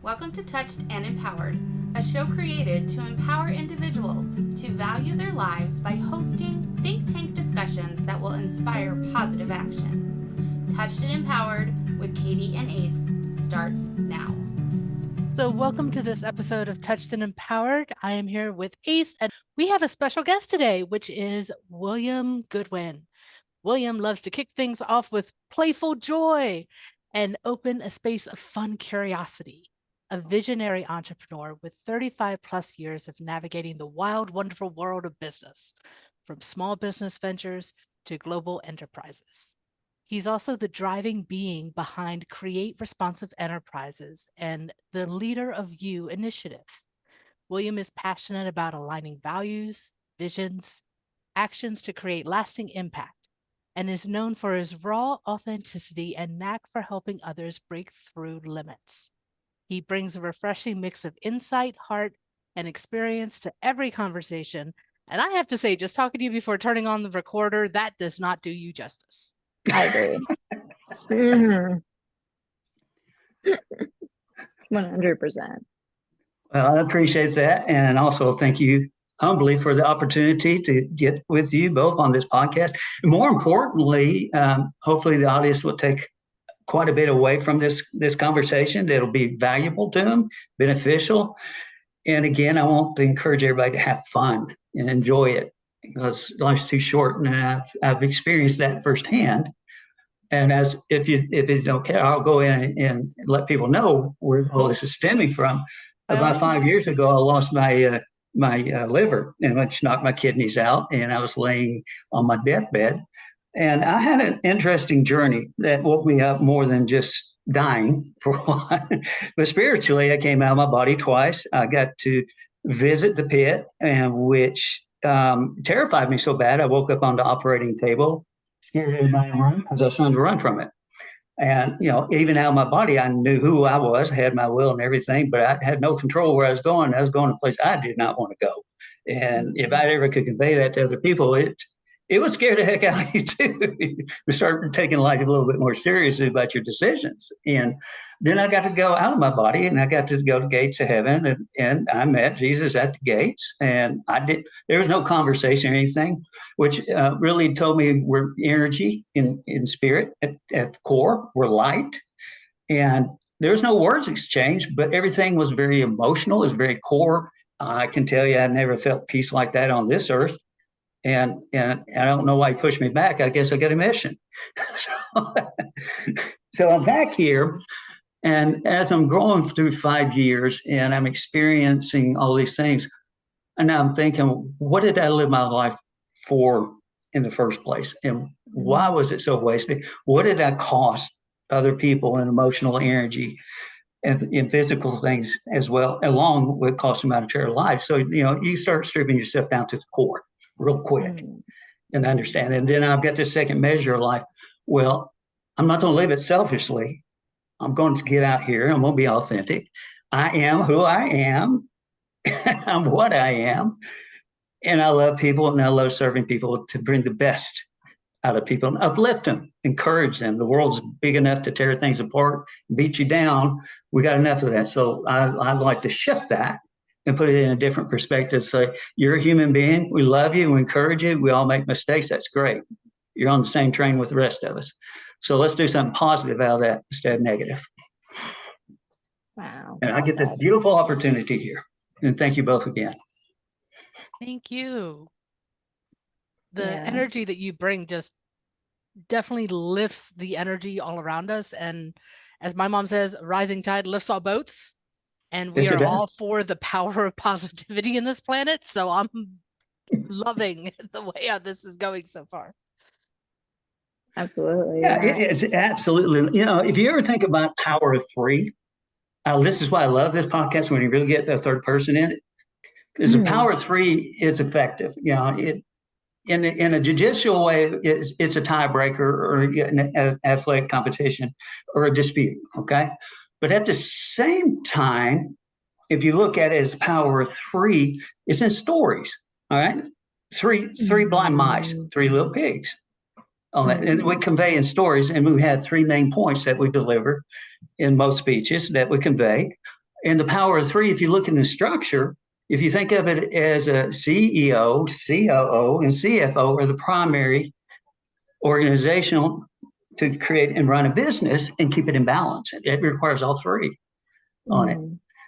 Welcome to Touched and Empowered, a show created to empower individuals to value their lives by hosting think tank discussions that will inspire positive action. Touched and Empowered with Katie and Ace starts now. So welcome to this episode of Touched and Empowered. I am here with Ace, and we have a special guest today, which is William Goodwin. William loves to kick things off with playful joy and open a space of fun curiosity. A visionary entrepreneur with 35 plus years of navigating the wild, wonderful world of business, from small business ventures to global enterprises. He's also the driving being behind Create Responsive Enterprises and the Leader of You initiative. William is passionate about aligning values, visions, actions to create lasting impact, and is known for his raw authenticity and knack for helping others break through limits. He brings a refreshing mix of insight, heart, and experience to every conversation. And I have to say, just talking to you before turning on the recorder, that does not do you justice. I agree. 100%. Well, I appreciate that. And also thank you humbly for the opportunity to get with you both on this podcast. And more importantly, hopefully the audience will take quite a bit away from this conversation that'll be valuable to them, beneficial. And again, I want to encourage everybody to have fun and enjoy it, because life's too short, and I've experienced that firsthand. And if you don't care, I'll go in and let people know where all this is stemming from. About 5 years ago, I lost my liver, and which knocked my kidneys out, and I was laying on my deathbed. And I had an interesting journey that woke me up more than just dying for one. But spiritually, I came out of my body twice. I got to visit the pit, and which terrified me so bad, I woke up on the operating table, scared everybody in the room because I was trying to run from it. And, even out of my body, I knew who I was, had my will and everything, but I had no control where I was going. I was going to a place I did not want to go. And if I ever could convey that to other people, it would scare the heck out of you too. You start taking life a little bit more seriously about your decisions. And then I got to go out of my body, and I got to go to gates of heaven, and I met Jesus at the gates. And there was no conversation or anything, which really told me we're energy in spirit at the core. We're light. And there's no words exchanged, but everything was very emotional. It was very core. I can tell you I never felt peace like that on this earth. And I don't know why he pushed me back. I guess I got a mission. So I'm back here. And as I'm growing through 5 years and I'm experiencing all these things, and I'm thinking, what did I live my life for in the first place? And why was it so wasted? What did I cost other people in emotional energy and in physical things as well, along with costing my entire life? So, you start stripping yourself down to the core real quick and understand. And then I've got this second measure of life. Well, I'm not going to live it selfishly. I'm going to get out here. I'm going to be authentic. I am who I am. I'm what I am. And I love people, and I love serving people to bring the best out of people and uplift them, encourage them. The world's big enough to tear things apart, beat you down. We got enough of that. So I'd like to shift that and put it in a different perspective. So you're a human being. We love you. We encourage you. We all make mistakes. That's great. You're on the same train with the rest of us. So let's do something positive out of that instead of negative. Wow. And I get this beautiful opportunity here. And thank you both again. Thank you. The energy that you bring just definitely lifts the energy all around us. And as my mom says, rising tide lifts all boats. And we are all for the power of positivity in this planet. So I'm loving the way how this is going so far. Absolutely. Yeah, it's absolutely. If you ever think about power of three, this is why I love this podcast, when you really get the third person in it. Because the power of three is effective. In a judicial way, it's a tiebreaker or an athletic competition or a dispute. Okay. But at the same time, if you look at it as power of three, it's in stories. All right. Three blind mice, three little pigs. All that. And we convey in stories, and we had three main points that we deliver in most speeches that we convey. And the power of three, if you look in the structure, if you think of it as a CEO, COO, and CFO are the primary organizational to create and run a business and keep it in balance. It requires all three on it.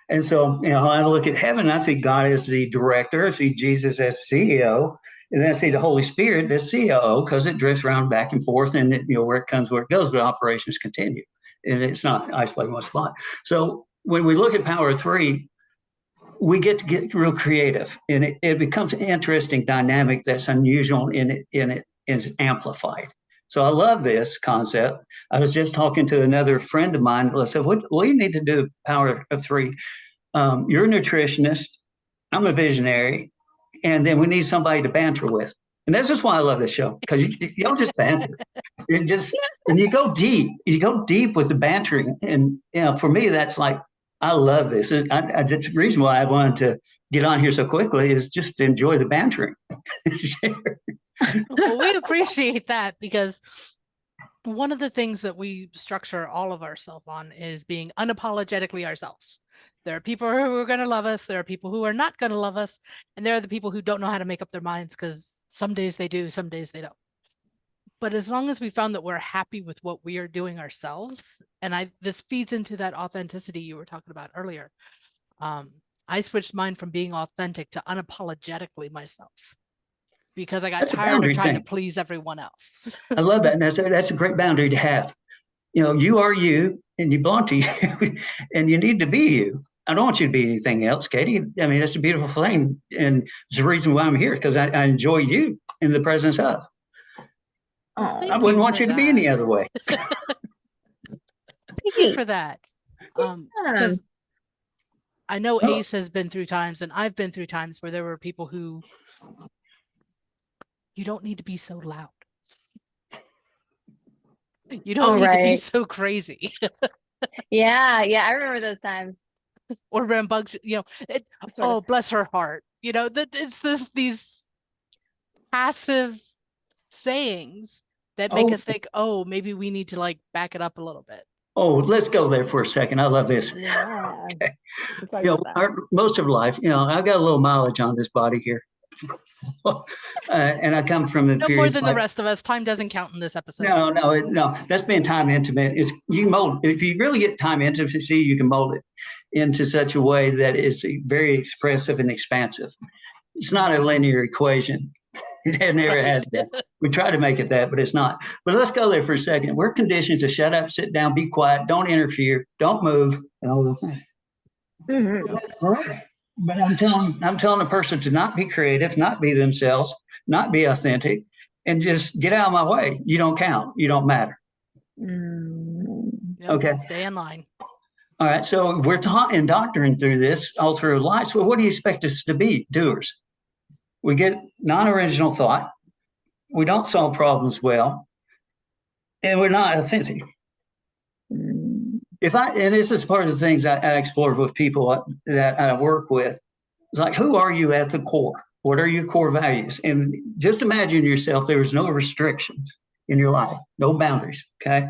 And so, I look at heaven, I see God as the director, I see Jesus as CEO, and then I see the Holy Spirit as COO because it drifts around back and forth, and where it comes, where it goes, but operations continue. And it's not isolated in one spot. So when we look at power of three, we get to get real creative, and it becomes an interesting dynamic that's unusual, and it is amplified. So I love this concept. I was just talking to another friend of mine. I said, what do you need to do with power of three? You're a nutritionist. I'm a visionary. And then we need somebody to banter with. And this is why I love this show, because you don't just banter. And you go deep. You go deep with the bantering. And, for me, that's like, I love this. The reason why I wanted to get on here so quickly is just to enjoy the bantering. Well, we appreciate that, because one of the things that we structure all of ourselves on is being unapologetically ourselves. There are people who are going to love us. There are people who are not going to love us. And there are the people who don't know how to make up their minds, because some days they do, some days they don't. But as long as we found that we're happy with what we are doing ourselves, and this feeds into that authenticity you were talking about earlier. I switched mine from being authentic to unapologetically myself, because I got tired of trying to please everyone else. I love that. And that's a great boundary to have. You are you, and you belong to you, and you need to be you. I don't want you to be anything else, Katie. I mean, that's a beautiful thing. And it's the reason why I'm here, because I enjoy you in the presence of. I wouldn't want you to be any other way. Thank you for that. Because I know Ace has been through times, and I've been through times where there were people who, you don't need to be so loud. You don't need to be so crazy. Yeah, I remember those times. Or rambunctious, bless her heart. That it's these passive sayings that make us think, maybe we need to back it up a little bit. Oh, let's go there for a second. I love this. Yeah. Okay. Most of life, I got a little mileage on this body here. And I come from no more than the rest of us. Time doesn't count in this episode. No. That's being time intimate. You can mold. If you really get time intimacy, you can mold it into such a way that is very expressive and expansive. It's not a linear equation. It never has been. We try to make it that, but it's not. But let's go there for a second. We're conditioned to shut up, sit down, be quiet, don't interfere, don't move, and all those things. Mm-hmm. That's great. But I'm telling a person to not be creative, not be themselves, not be authentic, and just get out of my way. You don't count. You don't matter. Yep, okay. Stay in line. All right. So we're taught indoctrinated through this all through life. So what do you expect us to be? Doers. We get non-original thought. We don't solve problems well, and we're not authentic. And this is part of the things I explored with people that I work with. It's like, who are you at the core? What are your core values? And just imagine yourself, there was no restrictions in your life, no boundaries, okay?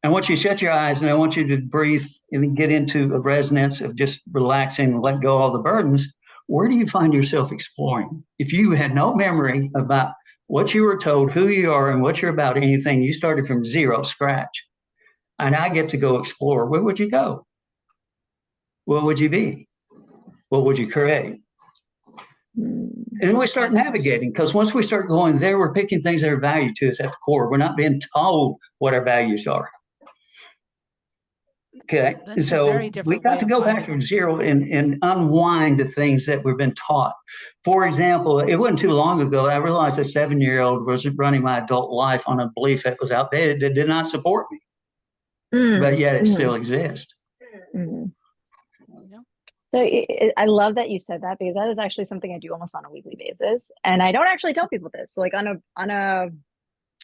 I want you to shut your eyes, and I want you to breathe and get into a resonance of just relaxing and let go of all the burdens. Where do you find yourself exploring? If you had no memory about what you were told, who you are, and what you're about, anything, you started from zero, scratch. And I get to go explore. Where would you go? What would you be? What would you create? And we start navigating, because once we start going there, we're picking things that are valued to us at the core. We're not being told what our values are. Okay. That's so we got to go back from zero and unwind the things that we've been taught. For example, it wasn't too long ago, I realized a 7-year-old was running my adult life on a belief that was outdated, that did not support me. But yet it still exists. So I love that you said that, because that is actually something I do almost on a weekly basis. And I don't actually tell people this. So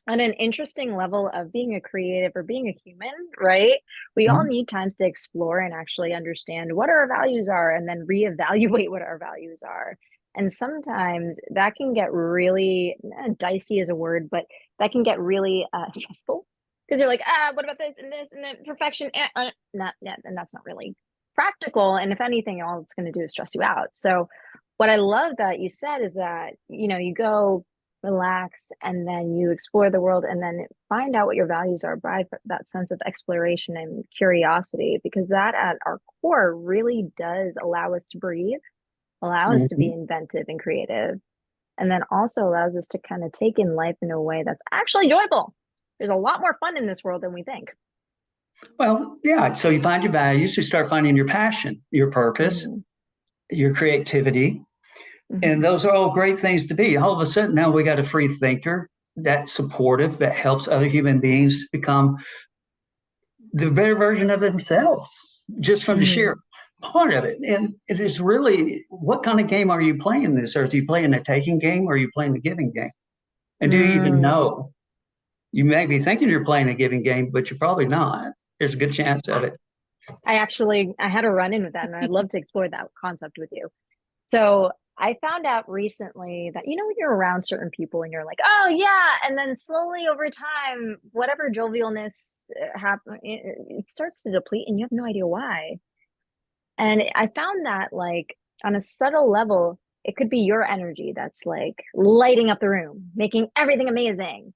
on an interesting level of being a creative or being a human, right? We all need times to explore and actually understand what our values are, and then reevaluate what our values are. And sometimes that can get really dicey is a word, but that can get really stressful, because you're like, what about this and then perfection? And that's not really practical. And if anything, all it's going to do is stress you out. So what I love that you said is that, you go relax and then you explore the world and then find out what your values are by that sense of exploration and curiosity, because that at our core really does allow us to breathe, allow us to be inventive and creative, and then also allows us to kind of take in life in a way that's actually joyful. There's a lot more fun in this world than we think. Well, yeah. So you find your values, you start finding your passion, your purpose, your creativity. And those are all great things to be. All of a sudden, now we got a free thinker that's supportive, that helps other human beings become the better version of themselves, just from the sheer part of it. And it is really, what kind of game are you playing this? Or are you playing a taking game or are you playing a giving game? And do you even know? You may be thinking you're playing a giving game, but you're probably not. There's a good chance of it. I had a run in with that, and I'd love to explore that concept with you. So I found out recently that, when you're around certain people and you're like, oh yeah, and then slowly over time, whatever jovialness happens, it starts to deplete and you have no idea why. And I found that, like, on a subtle level, it could be your energy that's like lighting up the room, making everything amazing.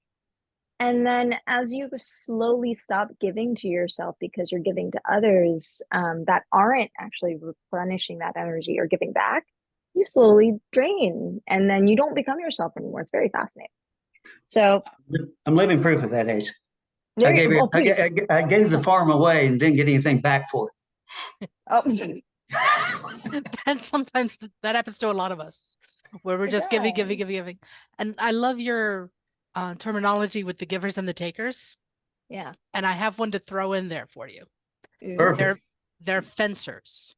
And then as you slowly stop giving to yourself because you're giving to others that aren't actually replenishing that energy or giving back, you slowly drain, and then you don't become yourself anymore. It's very fascinating. So I'm living proof of that, Ace. I gave the farm away and didn't get anything back for it. Oh, And sometimes that happens to a lot of us, where we're just giving. And I love your terminology with the givers and the takers. Yeah. And I have one to throw in there for you. Perfect. They're fencers.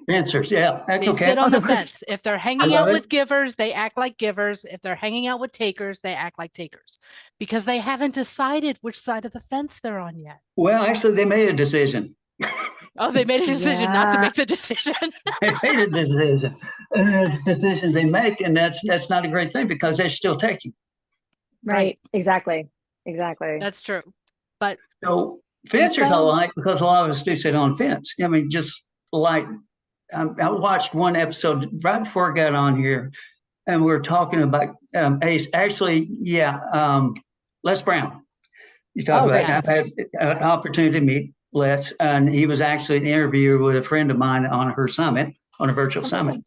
Fencers, yeah. They sit on the fence. If they're hanging out with givers, they act like givers. If they're hanging out with takers, they act like takers, because they haven't decided which side of the fence they're on yet. Well, actually, they made a decision. Oh, they made a decision not to make the decision. They made a decision. It's a decision they make, and that's not a great thing because they're still taking. Right. Exactly. That's true. But so fencers I like, because a lot of us do sit on fence. I mean, just like I watched one episode right before I got on here, and we were talking about Ace. Actually, Les Brown. You talk about. Yes. I've had an opportunity to meet Les, and he was actually an interviewer with a friend of mine on her summit, on a virtual summit.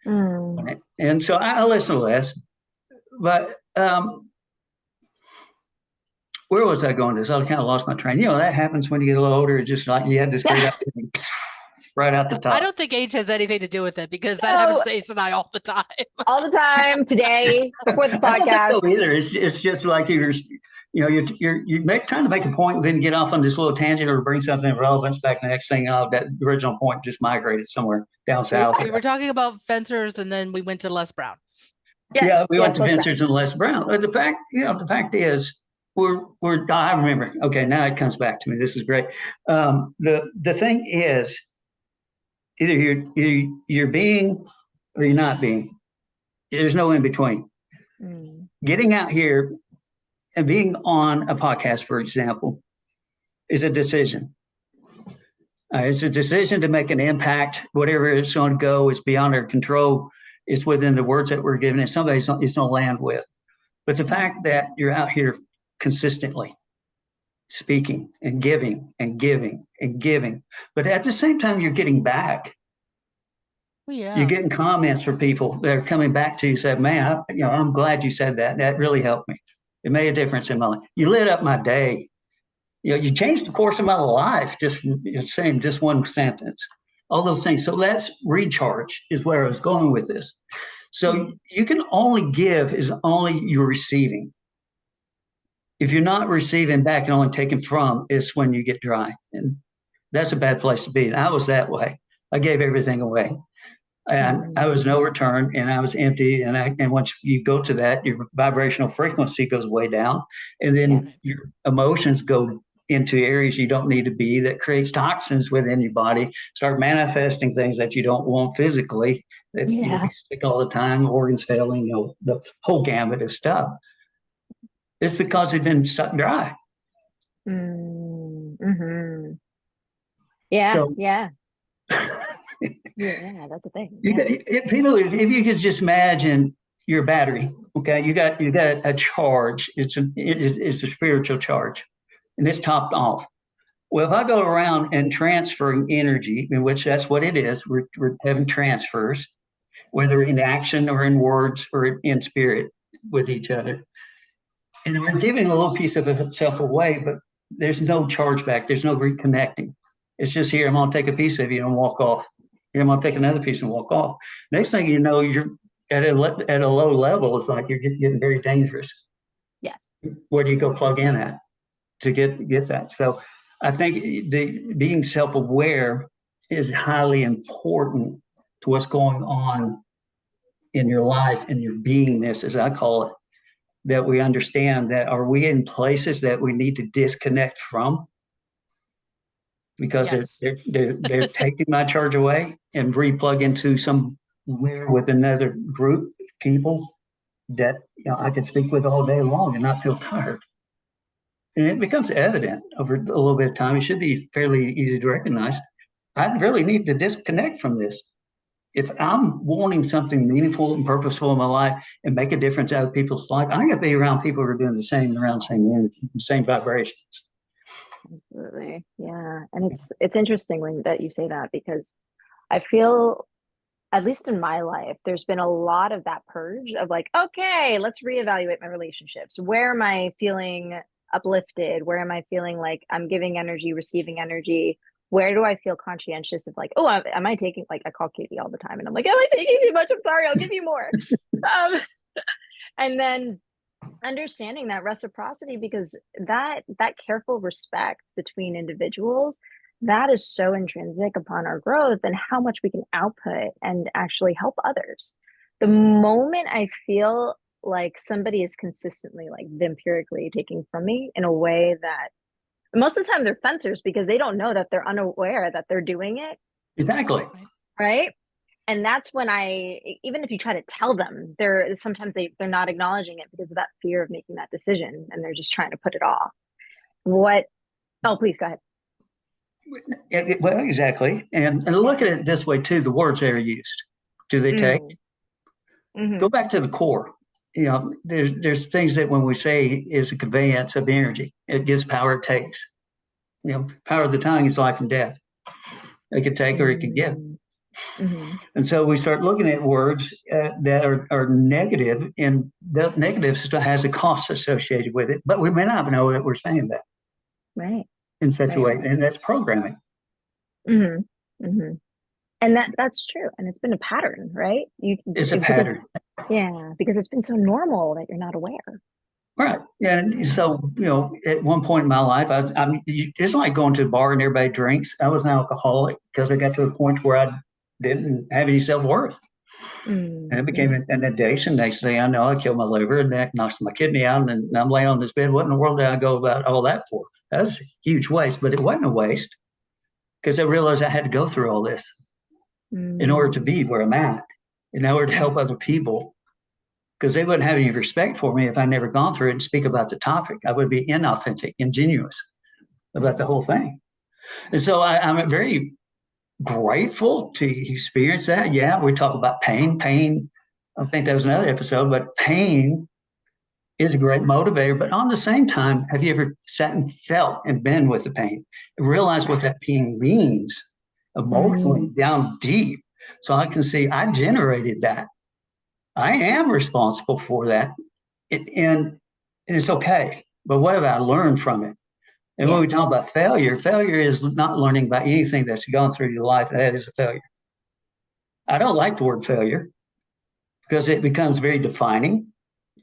And so I listen to Les, but where was I going to this? I kind of lost my train. That happens when you get a little older. It's just like you had this great opportunity right out the top. I don't think age has anything to do with it, because that happens to Ace and I all the time. All the time, today, before the podcast. I don't think so either. It's just like you're trying to make a point and then get off on this little tangent or bring something of relevance back. The next thing, that original point just migrated somewhere down south. We were talking about fencers, and then we went to Les Brown. We went to fencers and Les Brown. But the fact is, I remember. Okay, now it comes back to me. This is great. The thing is, either you're being or you're not being. There's no in between. Getting out here and being on a podcast, for example, is a decision. It's a decision to make an impact. Whatever it's going to go is beyond our control. It's within the words that we're given, and somebody's going to land with. But the fact that you're out here consistently speaking and giving and giving and giving, but at the same time, you're getting back. Yeah. You're getting comments from people that are coming back to you, saying, "Man, I'm glad you said that. That really helped me. It made a difference in my life. You lit up my day. You changed the course of my life just saying just one sentence." All those things. So let's recharge is where I was going with this. So you can only give is only you're receiving. If you're not receiving back and only taking from, is when you get dry. And that's a bad place to be. And I was that way. I gave everything away. And I was no return, and I was empty. And once you go to that, your vibrational frequency goes way down. And then your emotions go into areas you don't need to be, that creates toxins within your body, start manifesting things that you don't want physically, that you'll be sick all the time, organs failing, the whole gamut of stuff. It's because they've been sucked dry. Yeah, So, yeah. Yeah, that's the thing. You got, if you could just imagine your battery, okay, you got a charge. It's a spiritual charge, and it's topped off. Well, if I go around and transferring energy, in which that's what it is, we're having transfers, whether in action or in words or in spirit with each other. And we're giving a little piece of itself away, but there's no charge back. There's no reconnecting. It's just here, I'm going to take a piece of you and walk off. Here, I'm going to take another piece and walk off. Next thing you know, you're at a low level. It's like you're getting very dangerous. Yeah. Where do you go plug in at to get that? So I think being self-aware is highly important to what's going on in your life and your beingness, as I call it, that we understand that are we in places that we need to disconnect from because Yes. they're taking my charge away and replug into somewhere with another group of people that I could speak with all day long and not feel tired. And it becomes evident over a little bit of time. It should be fairly easy to recognize. I really need to disconnect from this. If I'm wanting something meaningful and purposeful in my life and make a difference out of people's life, I'm going to be around people who are doing the same, around the same energy, the same vibrations. Absolutely. Yeah. And it's interesting that you say that, because I feel, at least in my life, there's been a lot of that purge of like, okay, let's reevaluate my relationships. Where am I feeling uplifted? Where am I feeling like I'm giving energy, receiving energy? Where do I feel conscientious of like, oh, am I taking, like, I call Katie all the time and I'm like, am I taking too much? I'm sorry, I'll give you more. And then understanding that reciprocity, because that careful respect between individuals, that is so intrinsic upon our growth and how much we can output and actually help others. The moment I feel like somebody is consistently like vampirically taking from me in a way that most of the time they're fencers because they don't know that they're unaware that they're doing it. Exactly. Right. And that's when even if you try to tell them, they're not acknowledging it because of that fear of making that decision, and they're just trying to put it off. Oh, please go ahead. Well, exactly. And look at it this way too, the words that are used. Do they take? Mm-hmm. Go back to the core. There's things that when we say is a conveyance of energy, it gives power, it takes. Power of the tongue is life and death. It could take or it could give. Mm-hmm. And so we start looking at words that are negative, and the negative still has a cost associated with it, but we may not know that we're saying that. Right. In such a way, and that's programming. Mm-hmm. Mm-hmm. And that's true. And it's been a pattern, right? It's a pattern. Because it's been so normal that you're not aware. Right. And so, at one point in my life, it's like going to a bar and everybody drinks. I was an alcoholic because I got to a point where I didn't have any self-worth. Mm-hmm. And it became an addiction. Next thing I know, I killed my liver and that knocks my kidney out. And I'm laying on this bed. What in the world did I go about all that for? That was a huge waste, but it wasn't a waste because I realized I had to go through all this in order to be where I'm at, in order to help other people, because they wouldn't have any respect for me if I never gone through it and speak about the topic. I would be inauthentic, ingenuous about the whole thing. And so I'm very grateful to experience that. Yeah, we talk about pain. Pain, I think that was another episode, but pain is a great motivator. But on the same time, have you ever sat and felt and been with the pain and realized what that pain means emotionally down deep? So I can see I generated that. I am responsible for that. And it's okay. But what have I learned from it? And when we talk about failure is not learning about anything that's gone through your life. That is a failure. I don't like the word failure because it becomes very defining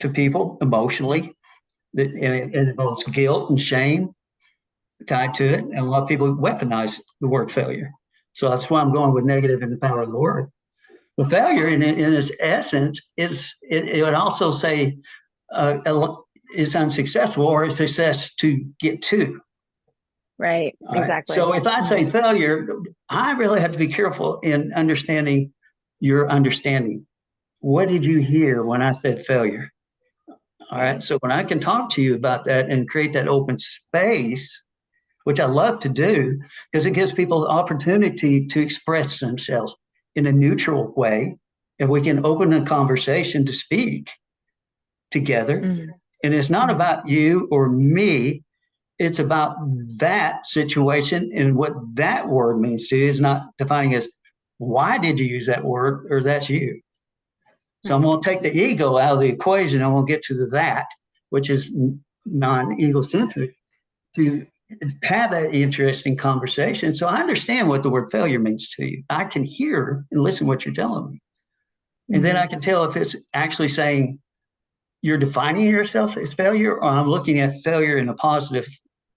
to people emotionally. And it involves guilt and shame tied to it. And a lot of people weaponize the word failure. So that's why I'm going with negative in the power of the word. But failure in its essence it would also say is unsuccessful or a success to get to. Right. Exactly. So if I say failure, I really have to be careful in understanding your understanding. What did you hear when I said failure? All right. So when I can talk to you about that and create that open space which I love to do because it gives people the opportunity to express themselves in a neutral way. And we can open a conversation to speak together. Mm. And it's not about you or me. It's about that situation, and what that word means to you is not defining as why did you use that word, or that's you. So I'm going to take the ego out of the equation. I'm going to get to the that, which is non-egocentric, to have that interesting conversation. So I understand what the word failure means to you. I can hear and listen to what you're telling me. And then I can tell if it's actually saying you're defining yourself as failure, or I'm looking at failure in a positive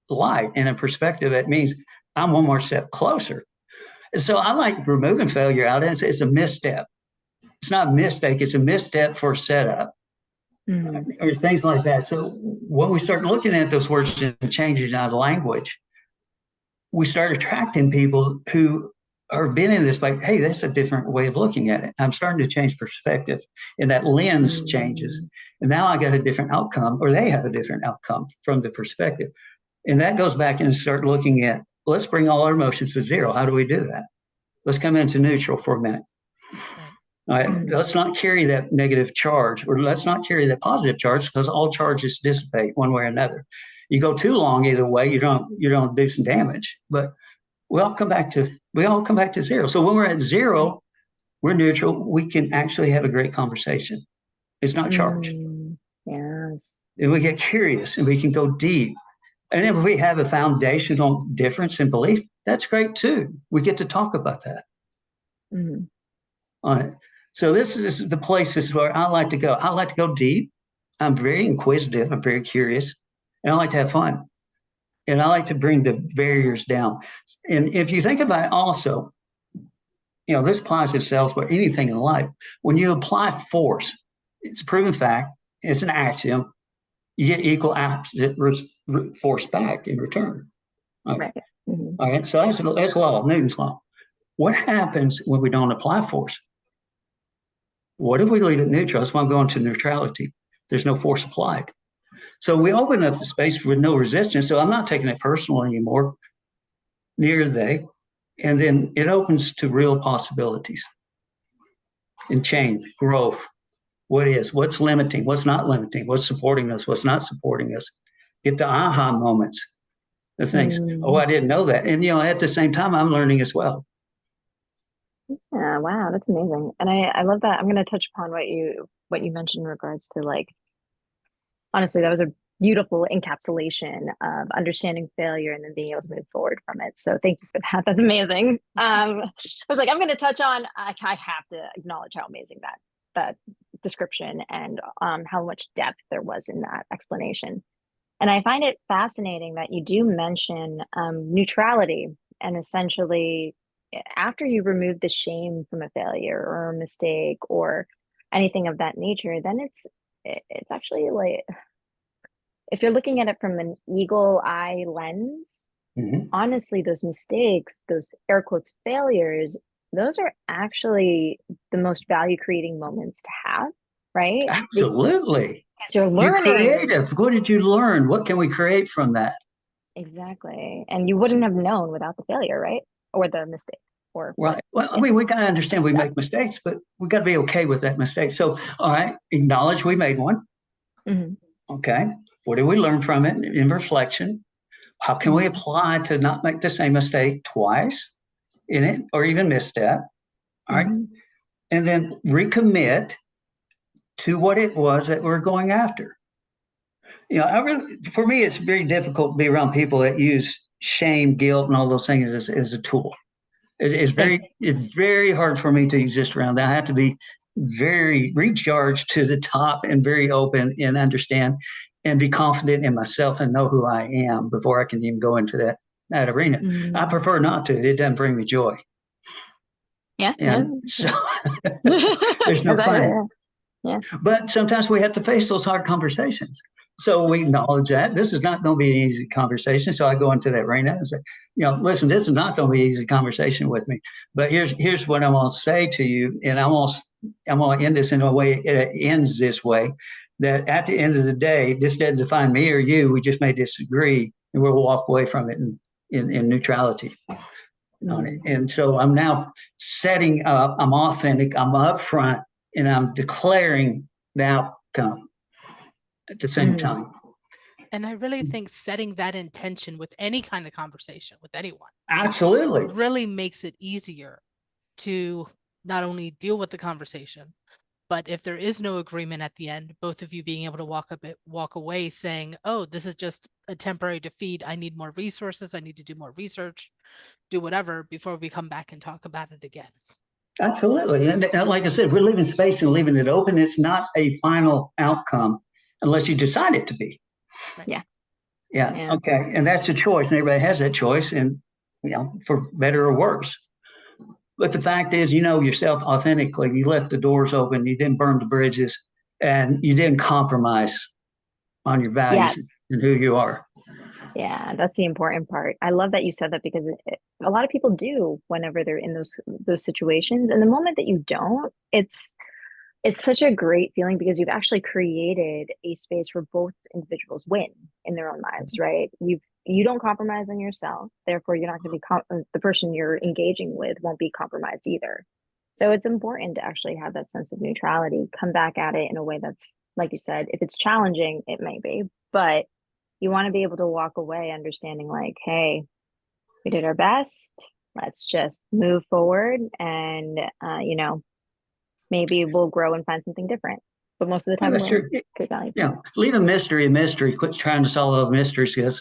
light and a perspective that means I'm one more step closer. And so I like removing failure out, and it's a misstep. It's not a mistake. It's a misstep for setup, or things like that. So when we start looking at those words and changing our language, we start attracting people who are been in this, like, hey, that's a different way of looking at it. I'm starting to change perspective, and that lens changes. And now I got a different outcome, or they have a different outcome from the perspective. And that goes back and start looking at, let's bring all our emotions to zero. How do we do that? Let's come into neutral for a minute. All right, let's not carry that negative charge, or let's not carry that positive charge, because all charges dissipate one way or another. You go too long either way, you're going to do some damage. But we all come back to zero. So when we're at zero, we're neutral. We can actually have a great conversation. It's not charged. Yes. And we get curious, and we can go deep. And if we have a foundational difference in belief, that's great too. We get to talk about that. All right. So this is the places where I like to go. I like to go deep. I'm very inquisitive. I'm very curious. And I like to have fun. And I like to bring the barriers down. And if you think about it also, this applies itself for anything in life. When you apply force, it's a proven fact. It's an axiom. You get equal opposite force back in return. All right. All right. So that's law, Newton's law. What happens when we don't apply force? What if we leave it neutral? That's why I'm going to neutrality. There's no force applied. So we open up the space with no resistance. So I'm not taking it personal anymore. Neither they. And then it opens to real possibilities and change, growth. What's limiting, what's not limiting, what's supporting us, what's not supporting us. Get the aha moments, the things, I didn't know that. And, at the same time, I'm learning as well. Yeah, wow, that's amazing. And I love that. I'm going to touch upon what you mentioned in regards to, like, honestly, that was a beautiful encapsulation of understanding failure and then being able to move forward from it. So thank you for that. That's amazing. I was like, I'm going to touch on, I have to acknowledge how amazing that description and how much depth there was in that explanation. And I find it fascinating that you do mention neutrality, and essentially after you remove the shame from a failure or a mistake or anything of that nature, then it's actually like, if you're looking at it from an eagle eye lens, honestly, those mistakes, those air quotes failures, those are actually the most value creating moments to have, right? Absolutely. Because you're learning. You're creative. What did you learn? What can we create from that? Exactly. And you wouldn't have known without the failure, right? Or the mistake. Right. Well, I mean, we got to understand we make mistakes, but we got to be okay with that mistake. So, all right, acknowledge we made one. Okay. What did we learn from it in reflection? How can we apply to not make the same mistake twice in it, or even misstep? All right. And then recommit to what it was that we're going after. For me, it's very difficult to be around people that use shame, guilt, and all those things as a tool. It's very hard for me to exist around that. I have to be very recharged to the top and very open and understand and be confident in myself and know who I am before I can even go into that arena. I prefer not to. It doesn't bring me joy. Yeah. And so there's no fun. Yeah. But sometimes we have to face those hard conversations. So we acknowledge that this is not going to be an easy conversation. So I go into that arena and say, listen, this is not going to be an easy conversation with me. But here's what I'm going to say to you. And I'm going to end this in a way, it ends this way, that at the end of the day, this doesn't define me or you. We just may disagree, and we'll walk away from it in neutrality on it. And so I'm now setting up, I'm authentic, I'm upfront, and I'm declaring the outcome at the same time. And I really think setting that intention with any kind of conversation with anyone Absolutely really makes it easier to not only deal with the conversation, but if there is no agreement at the end, both of you being able to walk away saying, oh, this is just a temporary defeat. I need more resources. I need to do more research, do whatever before we come back and talk about it again. Absolutely. And like I said, we're leaving space and leaving it open. It's not a final outcome unless you decide it to be. Right. Yeah. Okay. And that's a choice. And everybody has that choice, and, for better or worse. But the fact is, yourself authentically. You left the doors open. You didn't burn the bridges, and you didn't compromise on your values and who you are. Yeah, that's the important part. I love that you said that, because a lot of people do whenever they're in those situations. And the moment that you don't, it's such a great feeling, because you've actually created a space where both individuals win in their own lives, right? You don't compromise on yourself, therefore you're not going to be the person you're engaging with won't be compromised either. So it's important to actually have that sense of neutrality, come back at it in a way that's, like you said, if it's challenging, it may be, but you want to be able to walk away understanding like, hey, we did our best. Let's just move forward, and maybe we'll grow and find something different. But most of the time, that's true. Good value. Yeah, leave a mystery a mystery. Quit trying to solve those mysteries, because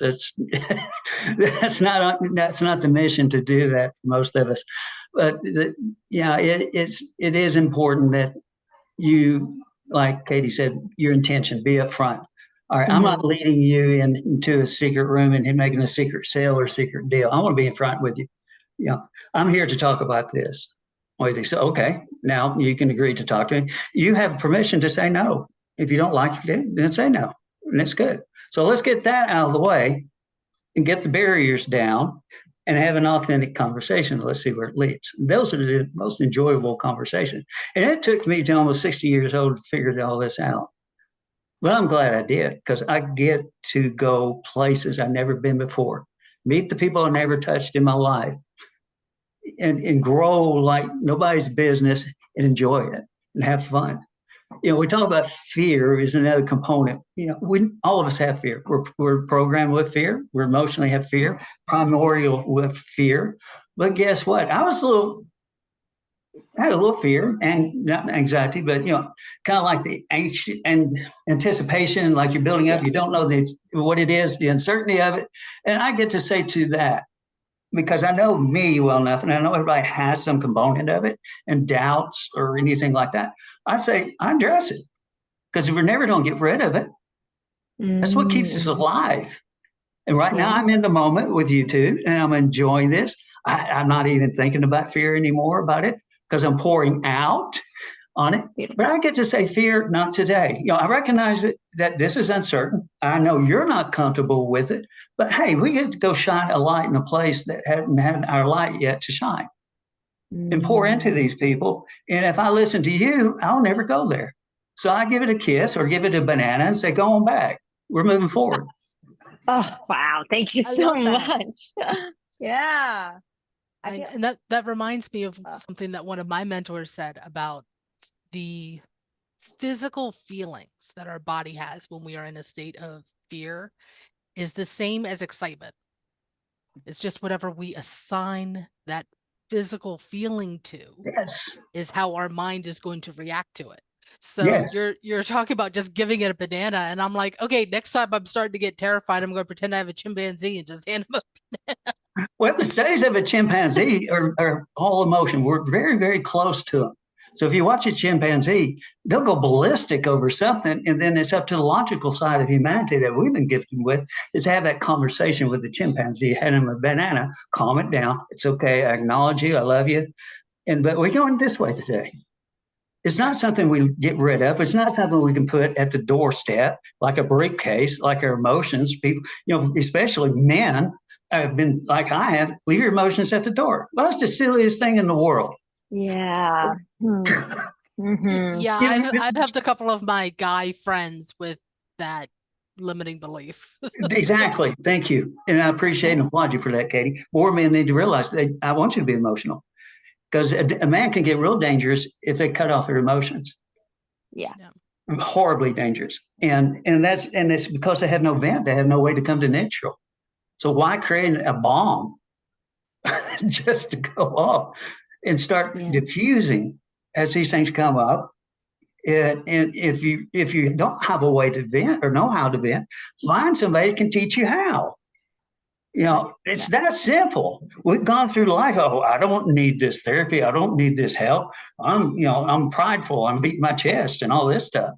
that's not the mission to do that for most of us. But it is important that you, like Katie said, your intention, be upfront. All right, I'm not leading you into a secret room and making a secret sale or secret deal. I want to be in front with you. I'm here to talk about this. What do you think? So, okay, now you can agree to talk to me. You have permission to say no. If you don't like it, then say no, and it's good. So let's get that out of the way and get the barriers down and have an authentic conversation. Let's see where it leads. Those are the most enjoyable conversations. And it took me to almost 60 years old to figure all this out. Well, I'm glad I did, because I get to go places I've never been before, meet the people I never touched in my life, and grow like nobody's business, and enjoy it and have fun. We talk about fear is another component. All of us have fear. We're programmed with fear. We emotionally have fear, primordial with fear. But guess what? I had a little fear, and not anxiety, but kind of like the anticipation, like you're building up. You don't know what it is, the uncertainty of it. And I get to say to that, because I know me well enough, and I know everybody has some component of it, and doubts or anything like that. I say, I address it, because we're never going to get rid of it. That's what keeps us alive. And right now I'm in the moment with you two, and I'm enjoying this. I'm not even thinking about fear anymore about it, because I'm pouring out on it. But I get to say, fear, not today. I recognize that this is uncertain. I know you're not comfortable with it, but hey, we get to go shine a light in a place that hadn't had our light yet to shine, and pour into these people. And if I listen to you, I'll never go there. So I give it a kiss or give it a banana and say, go on back. We're moving forward. Oh, wow. Thank you so much. Yeah. And that reminds me of something that one of my mentors said about the physical feelings that our body has when we are in a state of fear is the same as excitement. It's just whatever we assign that physical feeling to is how our mind is going to react to it. So you're talking about just giving it a banana, and I'm like, okay, next time I'm starting to get terrified, I'm going to pretend I have a chimpanzee and just hand him a banana. Well, the studies of a chimpanzee are all emotion. We're very, very close to them. So if you watch a chimpanzee, they'll go ballistic over something, and then it's up to the logical side of humanity that we've been gifted with, is have that conversation with the chimpanzee, hand him a banana, calm it down. It's okay. I acknowledge you. I love you. But we're going this way today. It's not something we get rid of. It's not something we can put at the doorstep, like a briefcase, like our emotions. People, especially men, have been like I have, leave your emotions at the door. Well, that's the silliest thing in the world. Yeah. Yeah, I've helped a couple of my guy friends with that limiting belief. Exactly. Thank you. And I appreciate and applaud you for that, Katie. More men need to realize I want you to be emotional, because a man can get real dangerous if they cut off their emotions. Yeah. Horribly dangerous. And it's because they have no vent. They have no way to come to neutral. So why create a bomb just to go off and start diffusing as these things come up? And if you don't have a way to vent or know how to vent, find somebody that can teach you how. It's that simple. We've gone through life. Oh, I don't need this therapy. I don't need this help. I'm prideful. I'm beating my chest and all this stuff.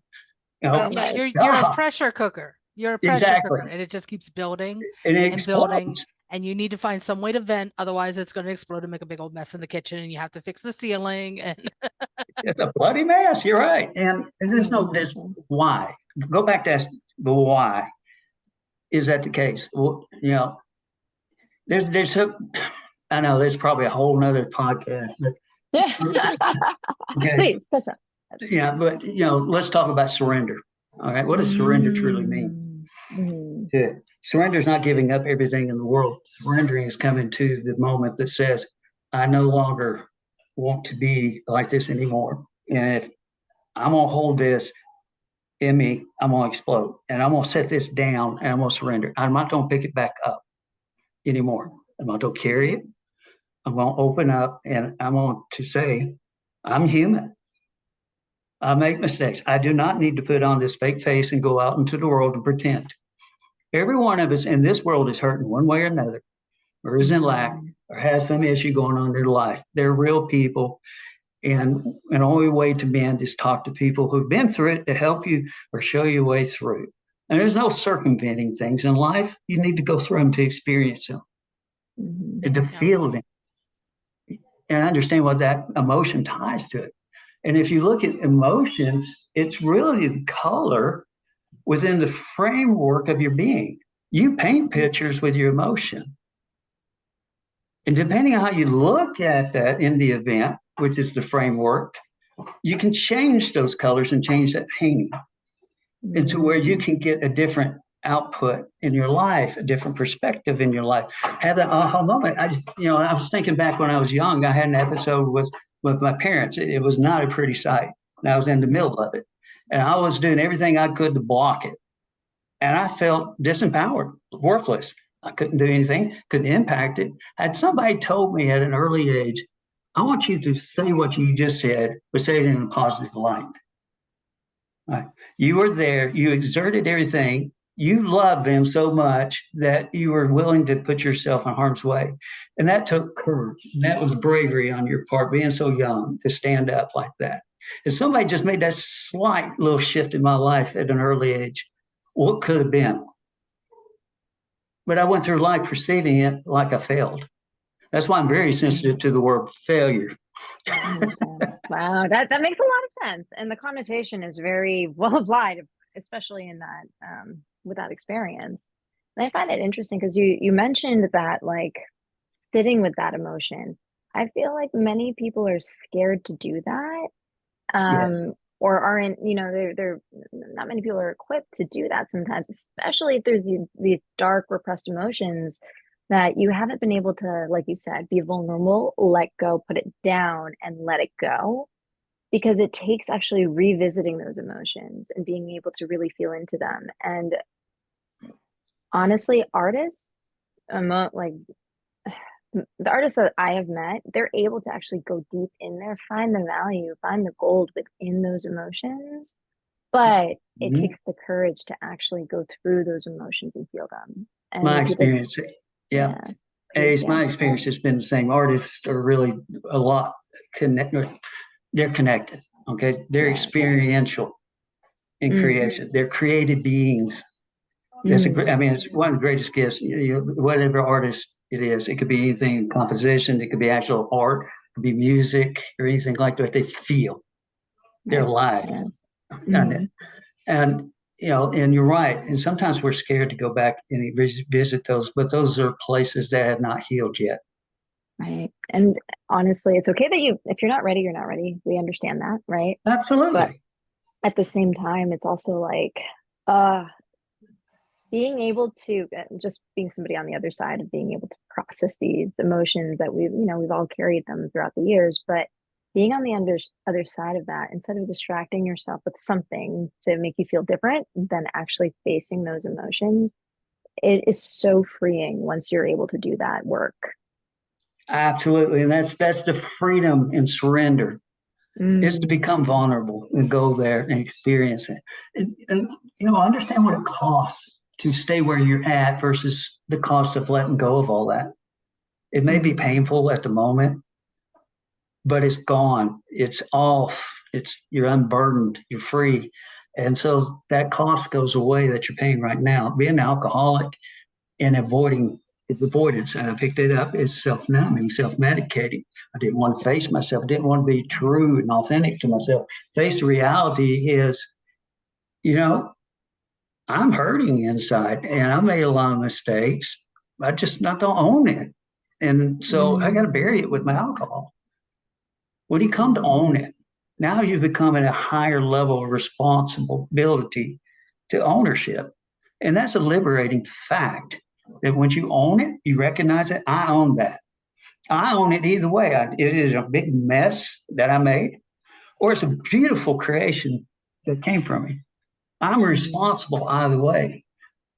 You're a pressure cooker. You're a pressure cooker, and it just keeps building and building. And you need to find some way to vent. Otherwise, it's going to explode and make a big old mess in the kitchen, and you have to fix the ceiling. And it's a bloody mess. You're right. And there's this why. Go back to ask the why. Is that the case? Well, there's I know there's probably a whole nother podcast. But, Please, that's right. Yeah, but let's talk about surrender. All right, what does surrender truly mean? Surrender is not giving up everything in the world. Surrendering is coming to the moment that says, I no longer want to be like this anymore. And if I'm going to hold this in me, I'm going to explode. And I'm going to set this down and I'm going to surrender. I'm not going to pick it back up anymore. I'm not going to carry it. I'm going to open up and I'm going to say, I'm human. I make mistakes. I do not need to put on this fake face and go out into the world and pretend. Every one of us in this world is hurting one way or another, or is in lack, or has some issue going on in their life. They're real people. And the only way to mend is talk to people who've been through it to help you or show you a way through. And there's no circumventing things in life. You need to go through them to experience them and to feel them and understand what that emotion ties to it. And if you look at emotions, it's really the color within the framework of your being. You paint pictures with your emotion. And depending on how you look at that in the event, which is the framework, you can change those colors and change that painting into where you can get a different output in your life, a different perspective in your life. Have that aha moment. I was thinking back when I was young, I had an episode with my parents. It was not a pretty sight. And I was in the middle of it. And I was doing everything I could to block it. And I felt disempowered, worthless. I couldn't do anything, couldn't impact it. Had somebody told me at an early age, I want you to say what you just said, but say it in a positive light. Right. You were there. You exerted everything. You loved them so much that you were willing to put yourself in harm's way. And that took courage. And that was bravery on your part, being so young to stand up like that. If somebody just made that slight little shift in my life at an early age, what could have been? But I went through life perceiving it like I failed. That's why I'm very sensitive to the word failure. Wow, that makes a lot of sense. And the connotation is very well applied, especially in that with that experience. And I find it interesting because you mentioned that, like, sitting with that emotion. I feel like many people are scared to do that. Or aren't, they're not many people are equipped to do that sometimes, especially if there's these dark repressed emotions that you haven't been able to, like you said, be vulnerable, let go, put it down and let it go, because it takes actually revisiting those emotions and being able to really feel into them. And honestly, artists, like the artists that I have met, they're able to actually go deep in there, find the value, find the gold within those emotions. But it takes the courage to actually go through those emotions and feel them. And my experience, Ace, my experience has been the same. Artists are really a lot connected. They're connected. Okay, they're experiential in creation. They're creative beings. That's it's one of the greatest gifts. Whatever artist it is, it could be anything, composition, it could be actual art, it could be music or anything like that. They feel, they're alive, and you're right. And sometimes we're scared to go back and visit those, but those are places that have not healed yet. Right. And honestly, it's okay that if you're not ready, you're not ready. We understand that, right? Absolutely. But at the same time, it's also like, being able to just being somebody on the other side of being able to process these emotions that we've all carried them throughout the years, but being on the other side of that, instead of distracting yourself with something to make you feel different than actually facing those emotions, it is so freeing once you're able to do that work. Absolutely. And that's the freedom and surrender is to become vulnerable and go there and experience it. And understand what it costs to stay where you're at versus the cost of letting go of all that. It may be painful at the moment, but it's gone. It's off. You're unburdened. You're free. And so that cost goes away that you're paying right now. Being an alcoholic and avoiding is avoidance. And I picked it up as self-numbing, self-medicating. I didn't want to face myself. I didn't want to be true and authentic to myself. Face the reality is, I'm hurting inside and I made a lot of mistakes. I don't own it. And so I got to bury it with my alcohol. When you come to own it, now you become at a higher level of responsibility to ownership. And that's a liberating fact that once you own it, you recognize it. I own that. I own it either way. It is a big mess that I made, or it's a beautiful creation that came from me. I'm responsible either way.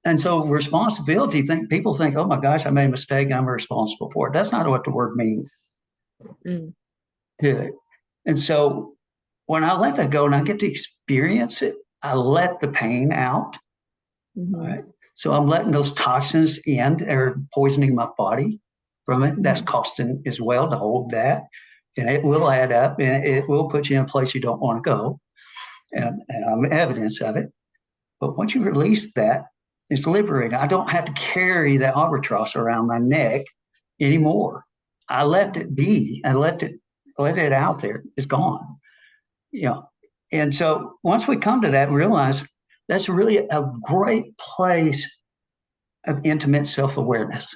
And so responsibility, people think, oh my gosh, I made a mistake. I'm responsible for it. That's not what the word means. And so when I let that go and I get to experience it, I let the pain out. Right? So I'm letting those toxins in, or poisoning my body from it. That's costing as well to hold that. And it will add up and it will put you in a place you don't want to go. And I'm evidence of it. But once you release that, it's liberating. I don't have to carry that albatross around my neck anymore. I let it be. I let it out there. It's gone. And so once we come to that and realize that's really a great place of intimate self-awareness.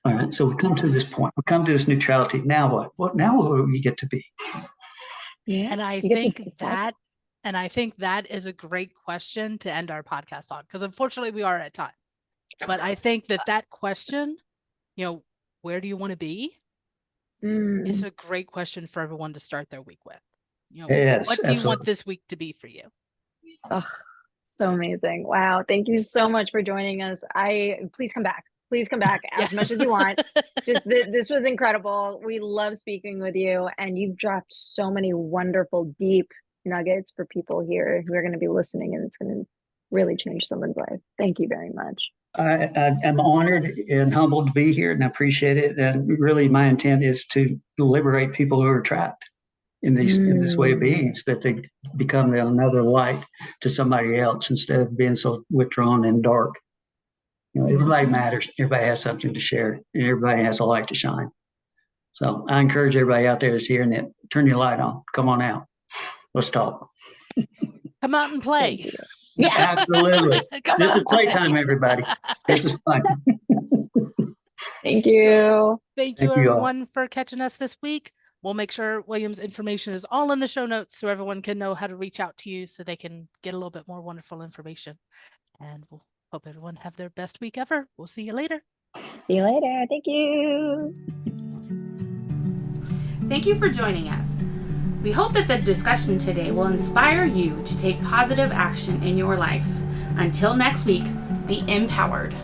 All right. So we come to this point. We come to this neutrality. Now what? Now what do we get to be? Yeah. And I think that is a great question to end our podcast on, because unfortunately we are at time. But I think that question, where do you want to be? Is a great question for everyone to start their week with. Yes, what do you want this week to be for you? Oh, so amazing. Wow. Thank you so much for joining us. Please come back. Please come back as much as you want. This was incredible. We love speaking with you, and you've dropped so many wonderful, deep nuggets for people here who are going to be listening, and it's going to really change someone's life. Thank you very much. I'm honored and humbled to be here, and I appreciate it. And really, my intent is to liberate people who are trapped in this way of being, so that they become another light to somebody else instead of being so withdrawn and dark. Everybody matters. Everybody has something to share, and everybody has a light to shine. So I encourage everybody out there that's hearing it, turn your light on. Come on out. Let's talk. Come out and play. Yeah, absolutely. This is playtime, everybody. This is fun. Thank you. Thank you, everyone, for catching us this week. We'll make sure William's information is all in the show notes so everyone can know how to reach out to you so they can get a little bit more wonderful information. And we'll hope everyone have their best week ever. We'll see you later. See you later. Thank you. Thank you for joining us. We hope that the discussion today will inspire you to take positive action in your life. Until next week, be empowered.